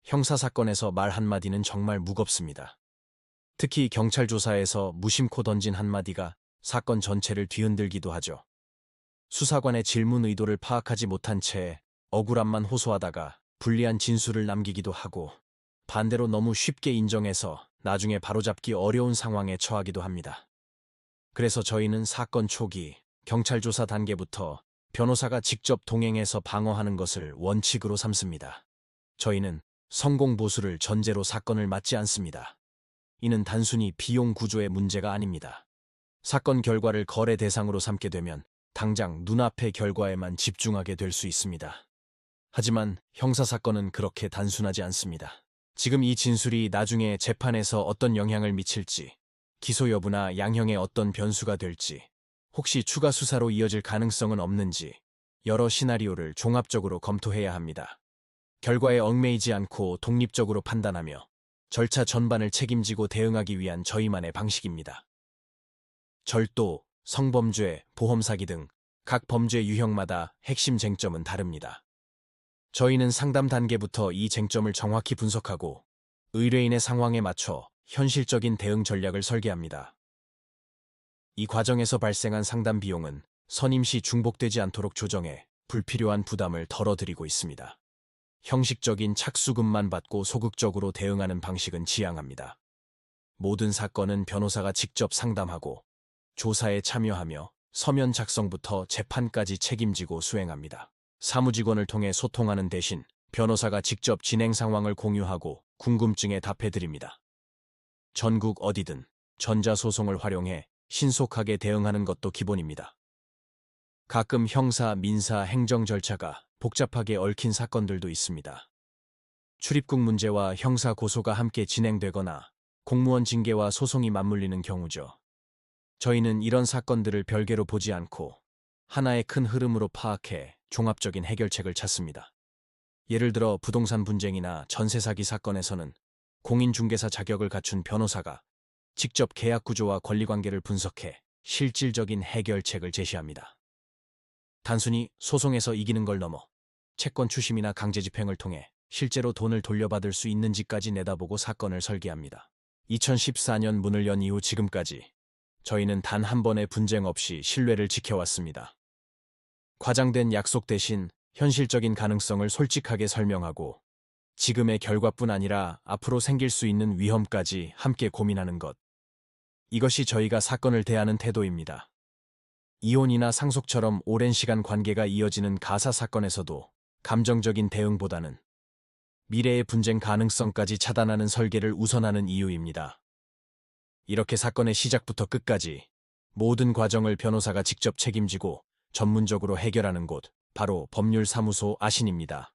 형사사건에서 말 한마디는 정말 무겁습니다. 특히 경찰 조사에서 무심코 던진 한마디가 사건 전체를 뒤흔들기도 하죠. 수사관의 질문 의도를 파악하지 못한 채 억울함만 호소하다가 불리한 진술을 남기기도 하고, 반대로 너무 쉽게 인정해서 나중에 바로잡기 어려운 상황에 처하기도 합니다. 그래서 저희는 사건 초기, 경찰 조사 단계부터 변호사가 직접 동행해서 방어하는 것을 원칙으로 삼습니다. 저희는 성공 보수를 전제로 사건을 맡지 않습니다. 이는 단순히 비용 구조의 문제가 아닙니다. 사건 결과를 거래 대상으로 삼게 되면 당장 눈앞의 결과에만 집중하게 될 수 있습니다. 하지만 형사사건은 그렇게 단순하지 않습니다. 지금 이 진술이 나중에 재판에서 어떤 영향을 미칠지, 기소 여부나 양형에 어떤 변수가 될지, 혹시 추가 수사로 이어질 가능성은 없는지 여러 시나리오를 종합적으로 검토해야 합니다. 결과에 얽매이지 않고 독립적으로 판단하며 절차 전반을 책임지고 대응하기 위한 저희만의 방식입니다. 절도, 성범죄, 보험사기 등 각 범죄 유형마다 핵심 쟁점은 다릅니다. 저희는 상담 단계부터 이 쟁점을 정확히 분석하고 의뢰인의 상황에 맞춰 현실적인 대응 전략을 설계합니다. 이 과정에서 발생한 상담 비용은 선임 시 중복되지 않도록 조정해 불필요한 부담을 덜어드리고 있습니다. 형식적인 착수금만 받고 소극적으로 대응하는 방식은 지양합니다. 모든 사건은 변호사가 직접 상담하고 조사에 참여하며 서면 작성부터 재판까지 책임지고 수행합니다. 사무직원을 통해 소통하는 대신 변호사가 직접 진행 상황을 공유하고 궁금증에 답해드립니다. 전국 어디든 전자소송을 활용해 신속하게 대응하는 것도 기본입니다. 가끔 형사, 민사, 행정 절차가 복잡하게 얽힌 사건들도 있습니다. 출입국 문제와 형사 고소가 함께 진행되거나 공무원 징계와 소송이 맞물리는 경우죠. 저희는 이런 사건들을 별개로 보지 않고 하나의 큰 흐름으로 파악해 종합적인 해결책을 찾습니다. 예를 들어 부동산 분쟁이나 전세 사기 사건에서는 공인중개사 자격을 갖춘 변호사가 직접 계약 구조와 권리관계를 분석해 실질적인 해결책을 제시합니다. 단순히 소송에서 이기는 걸 넘어 채권 추심이나 강제 집행을 통해 실제로 돈을 돌려받을 수 있는지까지 내다보고 사건을 설계합니다. 2014년 문을 연 이후 지금까지 저희는 단 한 번의 분쟁 없이 신뢰를 지켜왔습니다. 과장된 약속 대신 현실적인 가능성을 솔직하게 설명하고 지금의 결과뿐 아니라 앞으로 생길 수 있는 위험까지 함께 고민하는 것. 이것이 저희가 사건을 대하는 태도입니다. 이혼이나 상속처럼 오랜 시간 관계가 이어지는 가사 사건에서도 감정적인 대응보다는 미래의 분쟁 가능성까지 차단하는 설계를 우선하는 이유입니다. 이렇게 사건의 시작부터 끝까지 모든 과정을 변호사가 직접 책임지고 전문적으로 해결하는 곳, 바로 법률사무소 아신입니다.